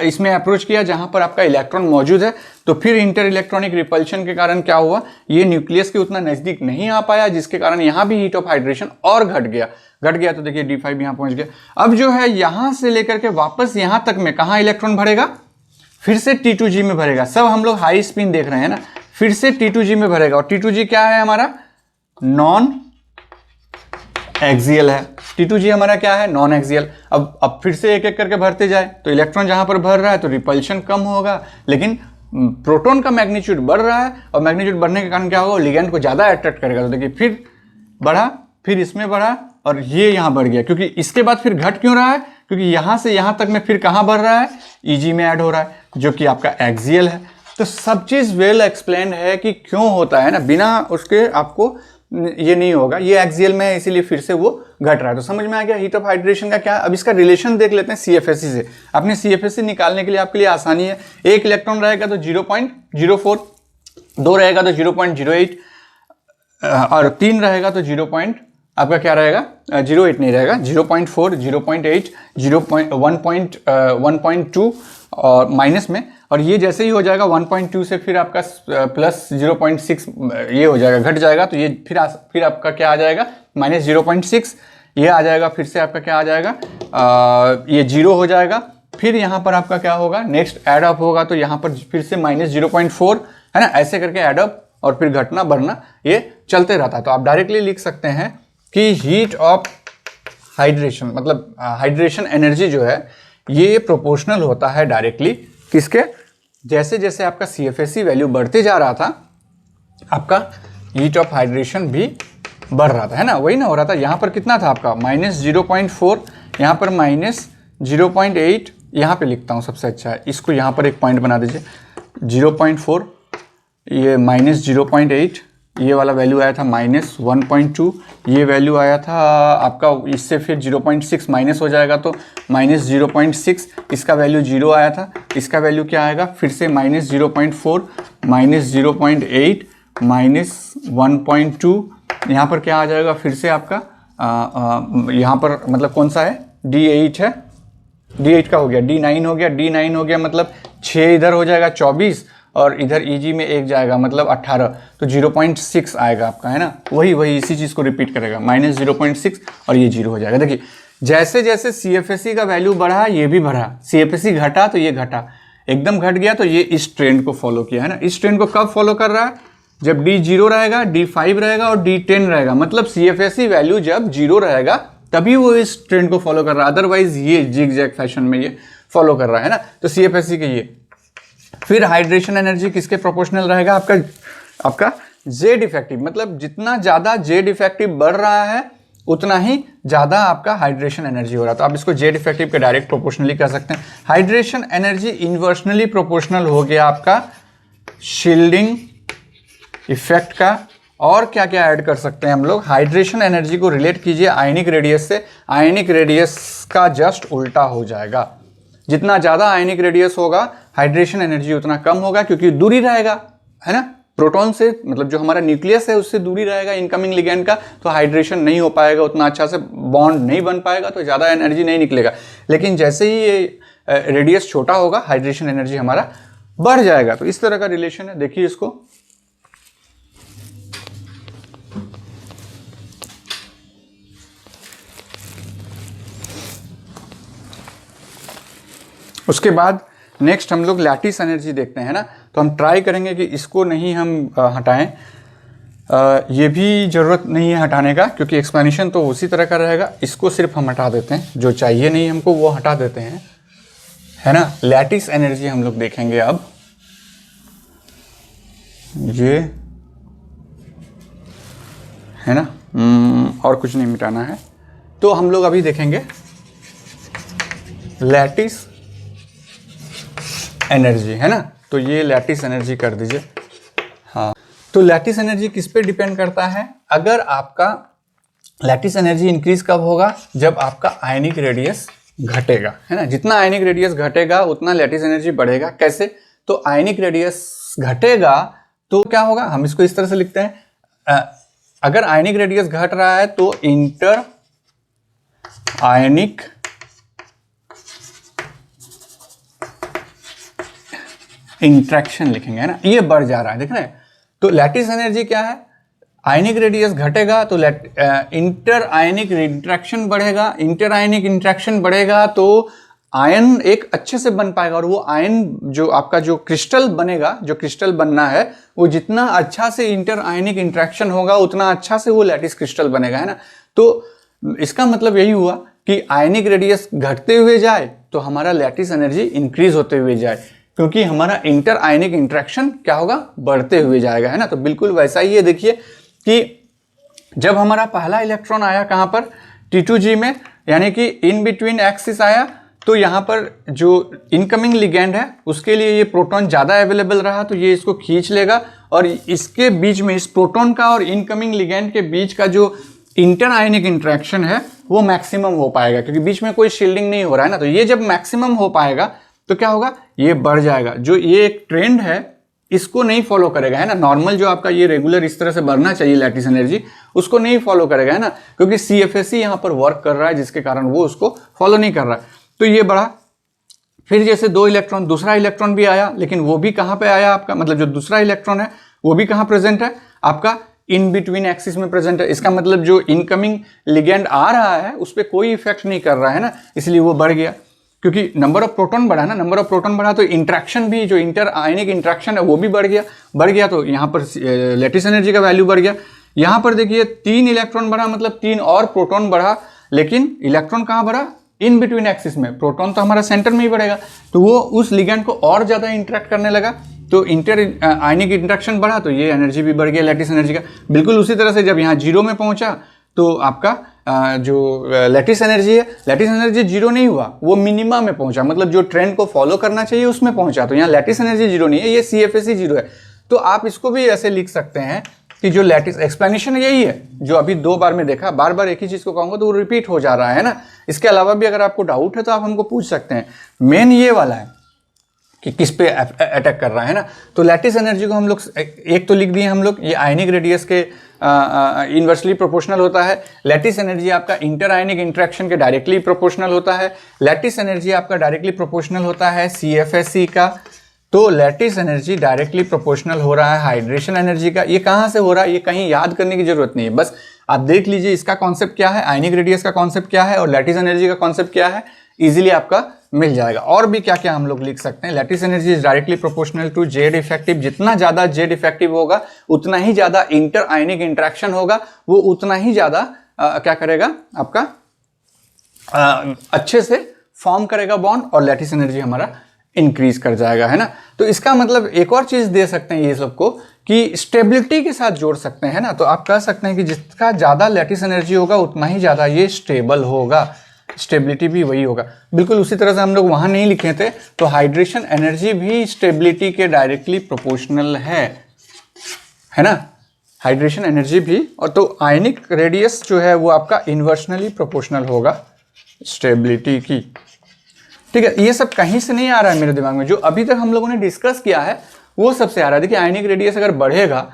इसमें अप्रोच किया जहां पर आपका इलेक्ट्रॉन मौजूद है, तो फिर इंटर इलेक्ट्रॉनिक रिपल्शन के कारण क्या हुआ, ये न्यूक्लियस के उतना नजदीक नहीं आ पाया, जिसके कारण यहां भी हीट ऑफ हाइड्रेशन और घट गया। तो देखिए D5 यहां पहुंच गया। अब जो है यहां से लेकर के वापस यहां तक में कहां इलेक्ट्रॉन भरेगा, फिर से T2G में भरेगा। सब हम लोग हाई स्पिन देख रहे हैं ना, फिर से T2G में भरेगा, और T2G क्या है हमारा, नॉन एक्सियल है। T2G हमारा क्या है, नॉन एक्सियल। अब फिर से एक एक करके भरते जाए तो इलेक्ट्रॉन जहां पर भर रहा है तो रिपल्शन कम होगा, लेकिन प्रोटॉन का मैग्नीट्यूड बढ़ रहा है, और मैग्नीट्यूड बढ़ने के कारण क्या होगा, लिगेंड को ज्यादा अट्रैक्ट करेगा। तो देखिए फिर बढ़ा, फिर इसमें बढ़ा, और ये यहां बढ़ गया, क्योंकि इसके बाद फिर घट क्यों रहा है, क्योंकि यहाँ से यहाँ तक में फिर कहाँ बढ़ रहा है, ईजी में ऐड हो रहा है, जो कि आपका एक्सियल है। तो सब चीज़ वेल एक्सप्लेन है कि क्यों होता है ना, बिना उसके आपको ये नहीं होगा। ये एक्सियल में है इसीलिए फिर से वो घट रहा है। तो समझ में आ गया हीट ऑफ हाइड्रेशन का क्या। अब इसका रिलेशन देख लेते हैं सीएफएससी से। अपने सीएफएससी निकालने के लिए आपके लिए आसानी है, एक इलेक्ट्रॉन रहेगा तो 0.04, 2 रहेगा तो 0.08 और 3 रहेगा तो आपका क्या रहेगा, 0.8 नहीं रहेगा, 0.4, 0.8, 1.2 और माइनस में, और ये जैसे ही हो जाएगा 1.2 से फिर आपका प्लस 0.6 ये हो जाएगा, घट जाएगा। तो ये फिर आपका क्या आ जाएगा, माइनस 0.6, ये आ जाएगा, फिर से आपका क्या आ जाएगा, ये 0 हो जाएगा। फिर यहाँ पर आपका क्या होगा, नेक्स्ट एड अप होगा तो यहाँ पर फिर से माइनस 0.4 है ना, ऐसे करके एड अप और फिर घटना बढ़ना ये चलते रहता है। तो आप डायरेक्टली लिख सकते हैं कि हीट ऑफ हाइड्रेशन मतलब हाइड्रेशन एनर्जी जो है ये प्रोपोर्शनल होता है डायरेक्टली किसके, जैसे जैसे आपका सीएफएससी वैल्यू बढ़ते जा रहा था आपका हीट ऑफ हाइड्रेशन भी बढ़ रहा था, है ना, वही ना हो रहा था। यहाँ पर कितना था आपका माइनस 0.4, यहाँ पर माइनस 0.8, यहाँ पे लिखता हूँ सबसे अच्छा है, इसको यहाँ पर एक पॉइंट बना दीजिए, 0.4, ये माइनस 0.8, ये वाला वैल्यू आया था माइनस 1.2, ये वैल्यू आया था आपका, इससे फिर 0.6 माइनस हो जाएगा तो माइनस 0.6, इसका वैल्यू 0 आया था, इसका वैल्यू क्या आएगा, फिर से माइनस 0.4, माइनस 0.8, माइनस 1.2, यहाँ पर क्या आ जाएगा, फिर से आपका यहाँ पर मतलब कौन सा है, D8 है, D8 का हो गया, D9 हो गया, D9 हो गया मतलब 6 इधर हो जाएगा 24 और इधर ईजी में 1 जाएगा मतलब 18, तो 0.6 आएगा आपका, है ना, वही इसी चीज़ को रिपीट करेगा, माइनस 0.6 और ये 0 हो जाएगा। देखिए जैसे जैसे सीएफएससी का वैल्यू बढ़ा ये भी बढ़ा, सीएफएससी घटा तो ये घटा, एकदम घट गया तो ये इस ट्रेंड को फॉलो किया, है ना। इस ट्रेंड को कब फॉलो कर रहा है, जब D0 रहेगा, D5 रहेगा और D10 रहेगा, मतलब सीएफएससी वैल्यू जब 0 रहेगा तभी वो इस ट्रेंड को फॉलो कर रहा है, अदरवाइज ये जिग-जैग फैशन में ये फॉलो कर रहा है ना। तो सीएफएससी के ये फिर हाइड्रेशन एनर्जी किसके प्रोपोर्शनल रहेगा, आपका जेड इफेक्टिव, मतलब जितना ज़्यादा जेड इफेक्टिव बढ़ रहा है उतना ही ज़्यादा आपका हाइड्रेशन एनर्जी हो रहा है। तो आप इसको जेड इफेक्टिव के डायरेक्ट प्रोपोर्शनली कर सकते हैं। हाइड्रेशन एनर्जी इन्वर्सनली प्रोपोर्शनल हो गया आपका शील्डिंग इफेक्ट का। और क्या क्या ऐड कर सकते हैं हम लोग, हाइड्रेशन एनर्जी को रिलेट कीजिए आयनिक रेडियस से, आयनिक रेडियस का जस्ट उल्टा हो जाएगा, जितना ज़्यादा आयनिक रेडियस होगा हाइड्रेशन एनर्जी उतना कम होगा, क्योंकि दूरी रहेगा, है ना, प्रोटॉन से, मतलब जो हमारा न्यूक्लियस है उससे दूरी रहेगा इनकमिंग लिगैंड का, तो हाइड्रेशन नहीं हो पाएगा, उतना अच्छा से बॉन्ड नहीं बन पाएगा, तो ज़्यादा एनर्जी नहीं निकलेगा। लेकिन जैसे ही ये रेडियस छोटा होगा हाइड्रेशन एनर्जी हमारा बढ़ जाएगा। तो इस तरह का रिलेशन है, देखिए इसको। उसके बाद नेक्स्ट हम लोग लैटिस एनर्जी देखते हैं ना, तो हम ट्राई करेंगे कि इसको नहीं हम हटाएं, ये भी ज़रूरत नहीं है हटाने का, क्योंकि एक्सप्लेनेशन तो उसी तरह का रहेगा। इसको सिर्फ हम हटा देते हैं, जो चाहिए नहीं हमको वो हटा देते हैं, है ना। लैटिस एनर्जी हम लोग देखेंगे अब, ये है ना, और कुछ नहीं मिटाना है। तो हम लोग अभी देखेंगे लैटिस एनर्जी, है ना। तो ये लैटिस एनर्जी कर दीजिए। हाँ, तो लैटिस एनर्जी किस पे डिपेंड करता है, अगर आपका लैटिस एनर्जी इंक्रीज कब होगा, जब आपका आयनिक रेडियस घटेगा, है ना। जितना आयनिक रेडियस घटेगा उतना लैटिस एनर्जी बढ़ेगा। कैसे, तो आयनिक रेडियस घटेगा तो क्या होगा, हम इसको इस तरह से लिखते हैं, अगर आयनिक रेडियस घट रहा है तो इंटर आयनिक इंट्रैक्शन लिखेंगे, है ना, ये बढ़ जा रहा है, देख रहे हैं। तो लैटिस एनर्जी क्या है, आयनिक रेडियस घटेगा तो इंटर आयनिक इंट्रैक्शन बढ़ेगा, इंटर आयनिक इंट्रैक्शन बढ़ेगा तो आयन एक अच्छे से बन पाएगा, और वो आयन जो आपका जो क्रिस्टल बनेगा, जो क्रिस्टल बनना है वो जितना अच्छा से इंटर आयनिक इंट्रैक्शन होगा उतना अच्छा से वो लैटिस क्रिस्टल बनेगा, है ना। तो इसका मतलब यही हुआ कि आयनिक रेडियस घटते हुए जाए तो हमारा लैटिस एनर्जी इंक्रीज होते हुए जाए, क्योंकि हमारा इंटर आयनिक इंट्रैक्शन क्या होगा, बढ़ते हुए जाएगा, है ना। तो बिल्कुल वैसा ही है, देखिए कि जब हमारा पहला इलेक्ट्रॉन आया कहाँ पर, T2G में, यानी कि इन बिटवीन एक्सिस आया, तो यहाँ पर जो इनकमिंग लिगेंड है उसके लिए ये प्रोटॉन ज़्यादा अवेलेबल रहा, तो ये इसको खींच लेगा और इसके बीच में, इस प्रोटॉन का और इनकमिंग लिगेंड के बीच का जो इंटर आयनिक इंट्रैक्शन है वो मैक्सिमम हो पाएगा, क्योंकि बीच में कोई शील्डिंग नहीं हो रहा है ना। तो ये जब मैक्सिमम हो पाएगा तो क्या होगा, ये बढ़ जाएगा। जो ये एक ट्रेंड है इसको नहीं फॉलो करेगा, है ना। नॉर्मल जो आपका ये रेगुलर इस तरह से बढ़ना चाहिए लैटिस एनर्जी, उसको नहीं फॉलो करेगा, है ना, क्योंकि CFSE यहाँ पर वर्क कर रहा है, जिसके कारण वो उसको फॉलो नहीं कर रहा है। तो ये बढ़ा, फिर जैसे 2 इलेक्ट्रॉन, दूसरा इलेक्ट्रॉन भी आया, लेकिन वो भी कहाँ पे आया आपका, मतलब जो दूसरा इलेक्ट्रॉन है वो भी कहाँ प्रेजेंट है, आपका इन बिटवीन एक्सिस में प्रेजेंट है। इसका मतलब जो इनकमिंग लिगेंड आ रहा है उस पर कोई इफेक्ट नहीं कर रहा है ना, इसलिए वो बढ़ गया, क्योंकि नंबर ऑफ प्रोटॉन बढ़ा ना। नंबर ऑफ प्रोटॉन बढ़ा तो इंट्रैक्शन भी, जो इंटर आयनिक इंट्रैक्शन है वो भी बढ़ गया। तो यहाँ पर लैटिस एनर्जी का वैल्यू बढ़ गया। यहाँ पर देखिए 3 इलेक्ट्रॉन बढ़ा, मतलब 3 और प्रोटॉन बढ़ा, लेकिन इलेक्ट्रॉन कहाँ बढ़ा, इन बिटवीन एक्सिस में। प्रोटॉन तो हमारा सेंटर में ही बढ़ेगा, तो वो उस लिगेंड को और ज्यादा इंटरेक्ट करने लगा, तो इंटर आयनिक इंट्रैक्शन बढ़ा, तो ये एनर्जी भी बढ़ गया लैटिस एनर्जी का। बिल्कुल उसी तरह से जब यहाँ 0 में पहुंचा तो आपका जो लैटिस एनर्जी है, लैटिस एनर्जी 0 नहीं हुआ, वो मिनिमा में पहुंचा, मतलब जो ट्रेंड को फॉलो करना चाहिए उसमें पहुंचा। तो यहाँ लैटिस एनर्जी 0 नहीं है, ये CFSE 0 है। तो आप इसको भी ऐसे लिख सकते हैं कि जो लैटिस, एक्सप्लेनेशन यही है जो अभी 2 बार में देखा, बार बार एक ही चीज को कहूंगा तो वो रिपीट हो जा रहा है ना। इसके अलावा भी अगर आपको डाउट है तो आप हमको पूछ सकते हैं। मेन ये वाला है कि किस पे अटैक कर रहा है ना। तो लैटिस एनर्जी को हम लोग एक तो लिख दिए हम लोग, ये आयनिक रेडियस के इन्वर्सली प्रोपोर्शनल होता है। लैटिस एनर्जी आपका इंटर आयनिक इंट्रैक्शन के डायरेक्टली प्रोपोर्शनल होता है। लैटिस एनर्जी आपका डायरेक्टली प्रोपोर्शनल होता है CFSE का। तो लैटिस एनर्जी डायरेक्टली प्रोपोर्शनल हो रहा है हाइड्रेशन एनर्जी का। ये कहाँ से हो रहा है, ये कहीं याद करने की जरूरत नहीं है, बस आप देख लीजिए इसका कॉन्सेप्ट क्या है, आयनिक रेडियस का कॉन्सेप्ट क्या है और लैटिस एनर्जी का कॉन्सेप्ट क्या है, इजीली आपका मिल जाएगा। और भी क्या क्या हम लोग लिख सकते हैं, lattice energy is directly proportional to Z effective. जितना ज्यादा जेड इफेक्टिव होगा उतना ही ज्यादा इंटर आयनिक इंट्रैक्शन होगा, वो उतना ही ज्यादा क्या करेगा आपका अच्छे से फॉर्म करेगा बॉन्ड, और लैटिस एनर्जी हमारा इंक्रीज कर जाएगा, है ना। तो इसका मतलब एक और चीज दे सकते हैं ये सबको कि स्टेबिलिटी के साथ जोड़ सकते हैं ना। तो आप कह सकते हैं कि जिसका ज्यादा लैटिस एनर्जी होगा उतना ही ज्यादा ये स्टेबल होगा, स्टेबिलिटी भी वही होगा। बिल्कुल उसी तरह से हम लोग वहां नहीं लिखे थे, तो हाइड्रेशन एनर्जी भी स्टेबिलिटी के डायरेक्टली प्रोपोर्शनल है ना, हाइड्रेशन एनर्जी भी। और तो आयनिक रेडियस जो है वो आपका इन्वर्सनली प्रोपोर्शनल होगा स्टेबिलिटी की, ठीक है। ये सब कहीं से नहीं आ रहा है मेरे दिमाग में, जो अभी तक हम लोगों ने डिस्कस किया है वो सबसे आ रहा है। देखिए आयनिक रेडियस अगर बढ़ेगा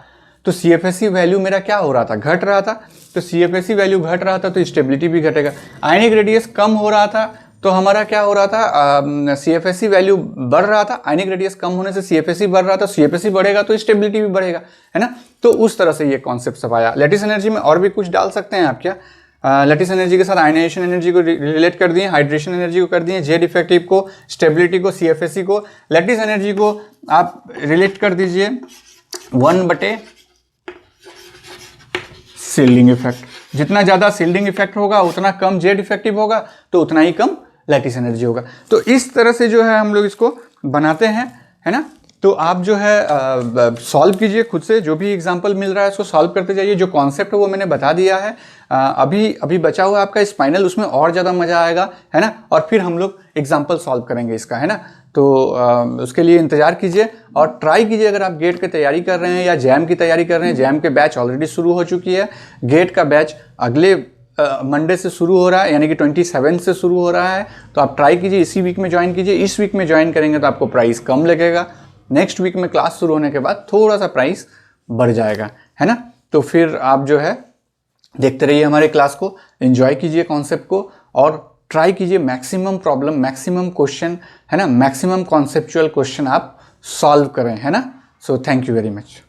तो CFSE वैल्यू मेरा क्या हो रहा था, घट रहा था, तो CFSE वैल्यू घट रहा था तो स्टेबिलिटी भी घटेगा। आयनिक रेडियस कम हो रहा था तो हमारा क्या हो रहा था, CFSE वैल्यू बढ़ रहा था। आयनिक रेडियस कम होने से CFSE बढ़ रहा था, CFSE बढ़ेगा तो स्टेबिलिटी भी बढ़ेगा, है ना। तो उस तरह से ये कॉन्सेप्ट सब आया। लैटिस एनर्जी में और भी कुछ डाल सकते हैं आप क्या, लैटिस एनर्जी के साथ आयनाइजेशन एनर्जी को रिलेट कर दिए, हाइड्रेशन एनर्जी को कर दिए, जेड इफेक्टिव को, स्टेबिलिटी को, CFSE को। लैटिस एनर्जी को आप रिलेट कर दीजिए 1/, सील्डिंग इफेक्ट। जितना ज्यादा सील्डिंग इफेक्ट होगा उतना कम जेड इफेक्टिव होगा, तो उतना ही कम लैटिस एनर्जी होगा। तो इस तरह से जो है हम लोग इसको बनाते हैं, है ना। तो आप जो है सॉल्व कीजिए खुद से, जो भी एग्जांपल मिल रहा है उसको सॉल्व करते जाइए। जो कॉन्सेप्ट है वो मैंने बता दिया है। अभी बचा हुआ आपका स्पाइनल, उसमें और ज़्यादा मजा आएगा, है ना। और फिर हम लोग एग्जांपल सॉल्व करेंगे इसका, है ना। तो उसके लिए इंतजार कीजिए और ट्राई कीजिए। अगर आप गेट की तैयारी कर रहे हैं या जैम की तैयारी कर रहे हैं, जैम के बैच ऑलरेडी शुरू हो चुकी है, गेट का बैच अगले मंडे से शुरू हो रहा है, यानी कि 27 से शुरू हो रहा है। तो आप ट्राई कीजिए, इसी वीक में ज्वाइन कीजिए। इस वीक में ज्वाइन करेंगे तो आपको प्राइस कम लगेगा, नेक्स्ट वीक में क्लास शुरू होने के बाद थोड़ा सा प्राइस बढ़ जाएगा, है ना। तो फिर आप जो है देखते रहिए हमारे क्लास को, एंजॉय कीजिए कॉन्सेप्ट को और ट्राई कीजिए मैक्सिमम प्रॉब्लम, मैक्सिमम क्वेश्चन, है ना, मैक्सिमम कॉन्सेप्चुअल क्वेश्चन आप सॉल्व करें, है ना। So thank you very much.